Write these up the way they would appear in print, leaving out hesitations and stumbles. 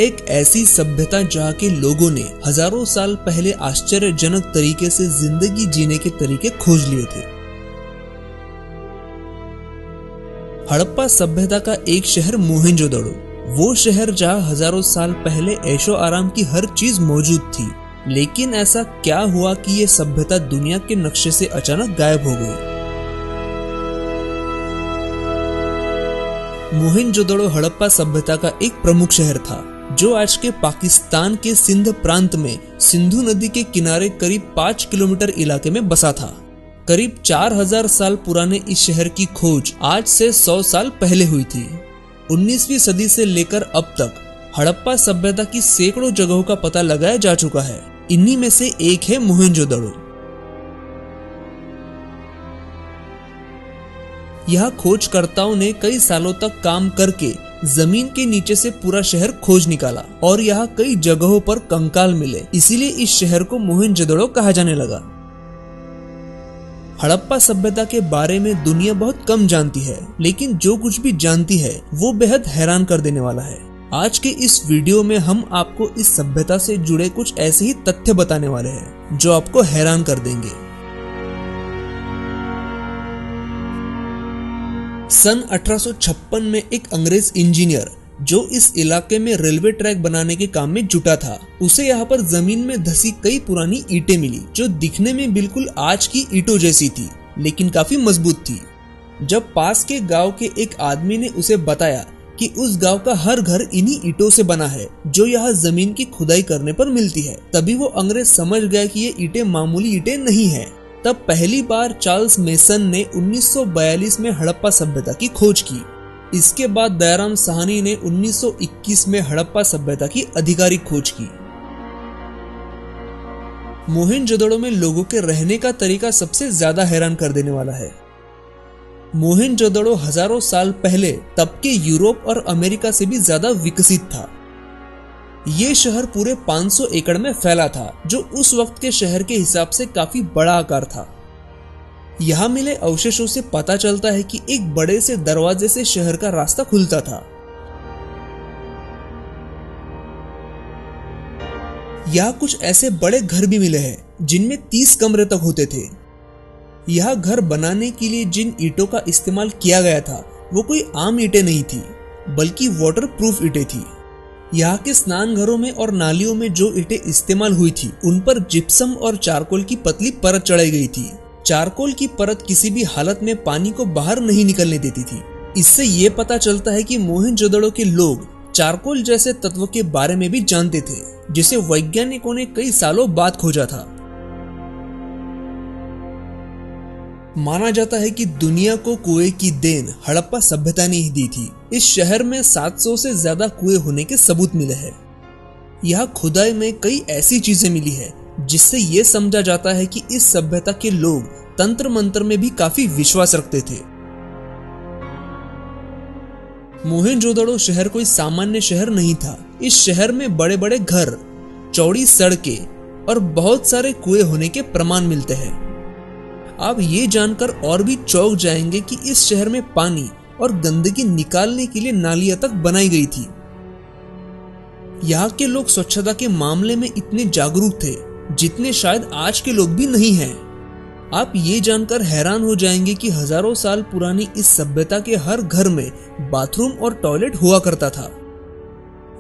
एक ऐसी सभ्यता जहाँ के लोगों ने हजारों साल पहले आश्चर्यजनक तरीके से जिंदगी जीने के तरीके खोज लिए थे। हड़प्पा सभ्यता का एक शहर मोहेंजोदड़ो, वो शहर जहाँ हजारों साल पहले ऐशो आराम की हर चीज मौजूद थी। लेकिन ऐसा क्या हुआ कि ये सभ्यता दुनिया के नक्शे से अचानक गायब हो गई? मोहेंजोदड़ो हड़प्पा सभ्यता का एक प्रमुख शहर था, जो आज के पाकिस्तान के सिंध प्रांत में सिंधु नदी के किनारे करीब 5 किलोमीटर इलाके में बसा था। करीब 4000 साल पुराने इस शहर की खोज आज से 100 साल पहले हुई थी। 19वीं सदी से लेकर अब तक हड़प्पा सभ्यता की सैकड़ों जगहों का पता लगाया जा चुका है। इन्हीं में से एक है मोहेंजोदड़ो। यहाँ खोजकर्ताओं ने कई सालों तक काम करके जमीन के नीचे से पूरा शहर खोज निकाला और यहाँ कई जगहों पर कंकाल मिले। इसीलिए इस शहर को मोहेंजोदड़ो कहा जाने लगा। हड़प्पा सभ्यता के बारे में दुनिया बहुत कम जानती है, लेकिन जो कुछ भी जानती है वो बेहद हैरान कर देने वाला है। आज के इस वीडियो में हम आपको इस सभ्यता से जुड़े कुछ ऐसे ही तथ्य बताने वाले हैं जो आपको हैरान कर देंगे। सन 1856 में एक अंग्रेज इंजीनियर जो इस इलाके में रेलवे ट्रैक बनाने के काम में जुटा था, उसे यहाँ पर जमीन में धसी कई पुरानी ईंटें मिली जो दिखने में बिल्कुल आज की ईंटों जैसी थी, लेकिन काफी मजबूत थी। जब पास के गांव के एक आदमी ने उसे बताया कि उस गांव का हर घर इन्हीं ईंटों से बना है जो यहाँ जमीन की खुदाई करने पर मिलती है, तभी वो अंग्रेज समझ गया कि ये ईंटें मामूली ईंटें नहीं है। तब पहली बार चार्ल्स मेसन ने 1942 में हड़प्पा सभ्यता की खोज की। इसके बाद दयाराम साहनी ने 1921 में हड़प्पा सभ्यता की आधिकारिक खोज की। मोहेंजोदड़ो में लोगों के रहने का तरीका सबसे ज्यादा हैरान कर देने वाला है। मोहेंजोदड़ो हजारों साल पहले तब के यूरोप और अमेरिका से भी ज्यादा विकसित था। ये शहर पूरे 500 एकड़ में फैला था, जो उस वक्त के शहर के हिसाब से काफी बड़ा आकार था। यहाँ मिले अवशेषों से पता चलता है कि एक बड़े से दरवाजे से शहर का रास्ता खुलता था। यहाँ कुछ ऐसे बड़े घर भी मिले हैं जिनमें 30 कमरे तक होते थे। यह घर बनाने के लिए जिन ईंटों का इस्तेमाल किया गया था वो कोई आम ईंटें नहीं थी, बल्कि वाटरप्रूफ ईंटें थी। यहाँ के स्नान घरों में और नालियों में जो ईंटें इस्तेमाल हुई थी उन पर जिप्सम और चारकोल की पतली परत चढ़ाई गई थी। चारकोल की परत किसी भी हालत में पानी को बाहर नहीं निकलने देती थी। इससे ये पता चलता है कि मोहेंजोदड़ो के लोग चारकोल जैसे तत्व के बारे में भी जानते थे, जिसे वैज्ञानिकों ने कई सालों बाद खोजा था। माना जाता है कि दुनिया को कुएं की देन हड़प्पा सभ्यता ने ही दी थी। इस शहर में 700 से ज्यादा कुएं होने के सबूत मिले हैं। यहाँ खुदाई में कई ऐसी चीजें मिली है जिससे ये समझा जाता है कि इस सभ्यता के लोग तंत्र मंत्र में भी काफी विश्वास रखते थे। मोहेंजोदड़ो शहर कोई सामान्य शहर नहीं था। इस शहर में बड़े बड़े घर, चौड़ी सड़कें और बहुत सारे कुएं होने के प्रमाण मिलते हैं। आप ये जानकर और भी चौंक जाएंगे कि इस शहर में पानी और गंदगी निकालने के लिए नालियां तक बनाई गई थी। यहाँ के लोग स्वच्छता के मामले में इतने जागरूक थे जितने शायद आज के लोग भी नहीं हैं। आप ये जानकर हैरान हो जाएंगे कि हजारों साल पुरानी इस सभ्यता के हर घर में बाथरूम और टॉयलेट हुआ करता था,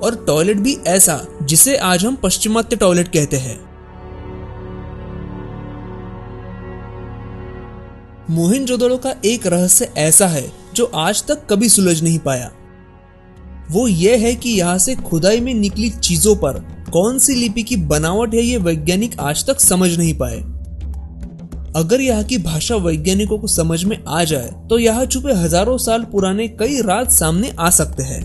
और टॉयलेट भी ऐसा जिसे आज हम पश्चिमात्य टॉयलेट कहते हैं। मोहेंजोदड़ो का एक रहस्य ऐसा है जो आज तक कभी सुलझ नहीं पाया। वो ये है कि यहाँ से खुदाई में निकली चीजों पर कौन सी लिपि की बनावट है, ये वैज्ञानिक आज तक समझ नहीं पाए। अगर यहाँ की भाषा वैज्ञानिकों को समझ में आ जाए तो यहाँ छुपे हजारों साल पुराने कई राज सामने आ सकते हैं।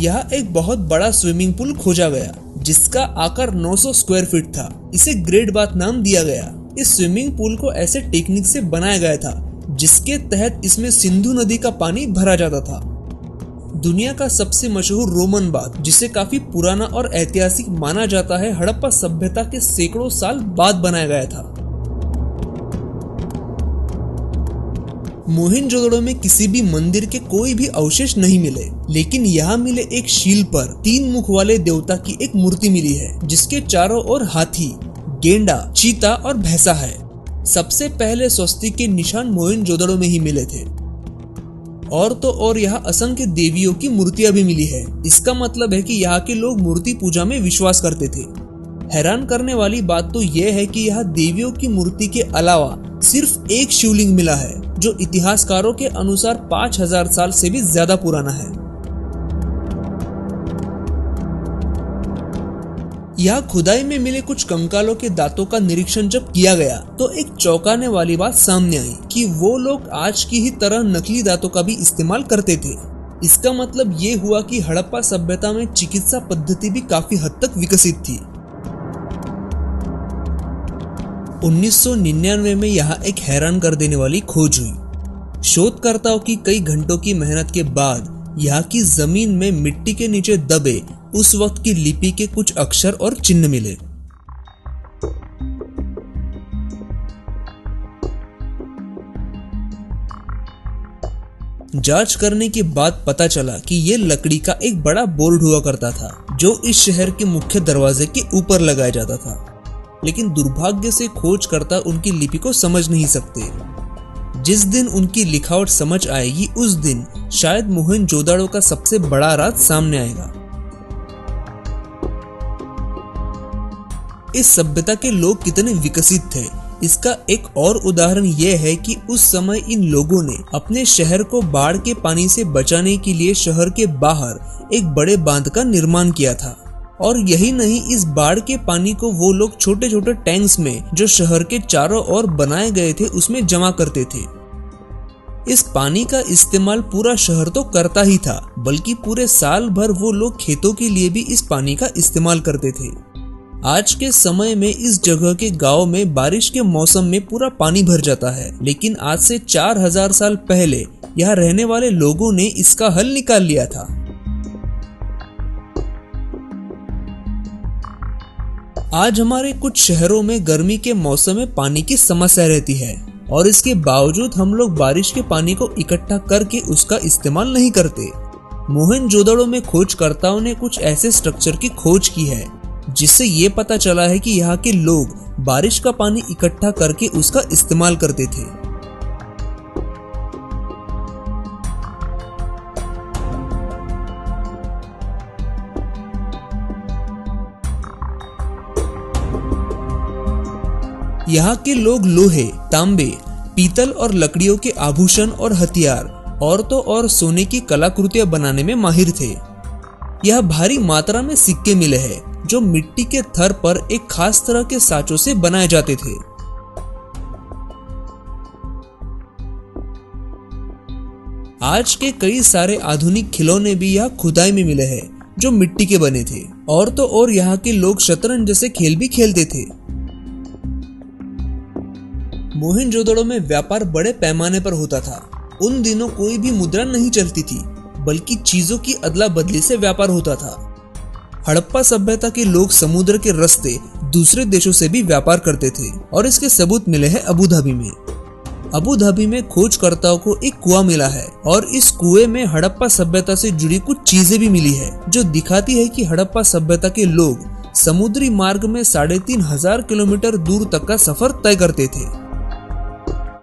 यहाँ एक बहुत बड़ा स्विमिंग पूल खोजा गया जिसका आकार 900 स्क्वायर फीट था। इसे ग्रेट बाथ नाम दिया गया। इस स्विमिंग पूल को ऐसे टेक्निक से बनाया गया था जिसके तहत इसमें सिंधु नदी का पानी भरा जाता था। दुनिया का सबसे मशहूर रोमन बाथ, जिसे काफी पुराना और ऐतिहासिक माना जाता है, हड़प्पा सभ्यता के सैकड़ों साल बाद बनाया गया था। मोहनजोदड़ो में किसी भी मंदिर के कोई भी अवशेष नहीं मिले, लेकिन यहाँ मिले एक शील पर 3 मुख वाले देवता की एक मूर्ति मिली है, जिसके चारों ओर हाथी, गेंडा, चीता और भैंसा है। सबसे पहले स्वस्तिक के निशान मोहनजोदड़ो में ही मिले थे। और तो और यहाँ असंख्य देवियों की मूर्तियां भी मिली है। इसका मतलब है कि यहाँ के लोग मूर्ति पूजा में विश्वास करते थे। हैरान करने वाली बात तो यह है कि यहाँ देवियों की मूर्ति के अलावा सिर्फ एक शिवलिंग मिला है, जो इतिहासकारों के अनुसार 5000 साल से भी ज्यादा पुराना है। यहाँ खुदाई में मिले कुछ कंकालों के दांतों का निरीक्षण जब किया गया तो एक चौंकाने वाली बात सामने आई कि वो लोग आज की ही तरह नकली दांतों का भी इस्तेमाल करते थे। इसका मतलब ये हुआ कि हड़प्पा सभ्यता में चिकित्सा पद्धति भी काफी हद तक विकसित थी। 1999 में यहाँ एक हैरान कर देने वाली खोज हुई। शोधकर्ताओं की कई घंटों की मेहनत के बाद यहाँ की जमीन में मिट्टी के नीचे दबे उस वक्त की लिपि के कुछ अक्षर और चिन्ह मिले। जांच करने के बाद पता चला कि ये लकड़ी का एक बड़ा बोर्ड हुआ करता था, जो इस शहर के मुख्य दरवाजे के ऊपर लगाया जाता था। लेकिन दुर्भाग्य से खोजकर्ता उनकी लिपि को समझ नहीं सकते। जिस दिन उनकी लिखावट समझ आएगी, उस दिन शायद मोहनजोदड़ो का सबसे बड़ा राज सामने आएगा। इस सभ्यता के लोग कितने विकसित थे, इसका एक और उदाहरण यह है कि उस समय इन लोगों ने अपने शहर को बाढ़ के पानी से बचाने के लिए शहर के बाहर एक बड़े बांध का निर्माण किया था। और यही नहीं, इस बाढ़ के पानी को वो लोग छोटे छोटे टैंक्स में जो शहर के चारों ओर बनाए गए थे उसमें जमा करते थे। इस पानी का इस्तेमाल पूरा शहर तो करता ही था, बल्कि पूरे साल भर वो लोग खेतों के लिए भी इस पानी का इस्तेमाल करते थे। आज के समय में इस जगह के गांव में बारिश के मौसम में पूरा पानी भर जाता है, लेकिन आज से 4000 साल पहले यहाँ रहने वाले लोगों ने इसका हल निकाल लिया था। आज हमारे कुछ शहरों में गर्मी के मौसम में पानी की समस्या रहती है और इसके बावजूद हम लोग बारिश के पानी को इकट्ठा करके उसका इस्तेमाल नहीं करते। मोहनजोदड़ो में खोजकर्ताओं ने कुछ ऐसे स्ट्रक्चर की खोज की है जिससे ये पता चला है कि यहाँ के लोग बारिश का पानी इकट्ठा करके उसका इस्तेमाल करते थे। यहाँ के लोग लोहे, तांबे, पीतल और लकड़ियों के आभूषण और हथियार और तो और सोने की कलाकृतियां बनाने में माहिर थे। यह भारी मात्रा में सिक्के मिले हैं जो मिट्टी के थर पर एक खास तरह के साँचों से बनाए जाते थे। आज के कई सारे आधुनिक खिलौने भी यहाँ खुदाई में मिले हैं जो मिट्टी के बने थे। और तो और यहाँ के लोग शतरंज जैसे खेल भी खेलते थे। मोहनजोदड़ो में व्यापार बड़े पैमाने पर होता था। उन दिनों कोई भी मुद्रा नहीं चलती थी, बल्कि चीजों की अदला बदली से व्यापार होता था। हड़प्पा सभ्यता के लोग समुद्र के रास्ते दूसरे देशों से भी व्यापार करते थे और इसके सबूत मिले हैं अबू धाबी में। अबू धाबी में खोजकर्ताओं को एक कुआं मिला है और इस कुएं में हड़प्पा सभ्यता से जुड़ी कुछ चीजें भी मिली है जो दिखाती है कि हड़प्पा सभ्यता के लोग समुद्री मार्ग में 3500 किलोमीटर दूर तक का सफर तय करते थे।